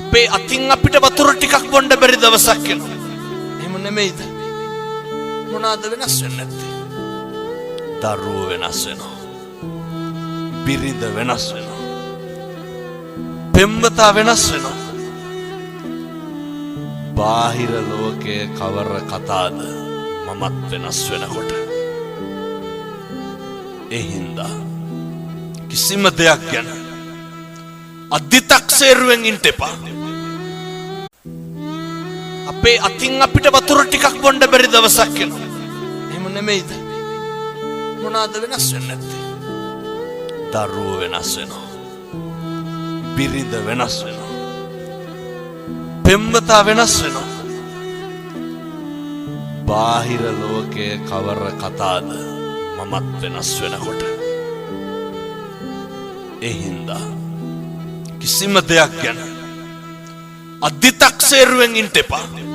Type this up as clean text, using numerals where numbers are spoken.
අපේ අතින් අපිට වතුර ටිකක් බොන්න බැරි දවසක් එනවා. එහෙම නෙමෙයිද? මොනවාද වෙනස් වෙන්නේ නැත්තේ? දරුවෝ වෙනස් වෙනවා. බිරිඳ වෙනස් වෙනවා. පෙම්වතා වෙනස් වෙනවා. බාහිර ලෝකයේ කවර කතාද මමත් වෙනස් වෙනකොට. ඒ හින්දා කිසිම දෙයක් ගැන අධිතක්සේරුවෙන් ඉන්න එපා. අපේ අතින් අපිට වතුර ටිකක් බොන්න බැරි දවසක් එනවා. එහෙම නෙමෙයිද? මොනවාද වෙනස් වෙන්නේ නැත්තේ? දරුවෝ වෙනස් වෙනවා. බිරිඳ වෙනස් වෙනවා. පෙම්වතා වෙනස් වෙනවා. බාහිර ලෝකයේ කවර කතාද මමත් වෙනස් වෙනකොට. ඒ හින්දා කිසිම දෙයක් ගැන අධිතක්සේරුවෙන් ඉන්න එපා.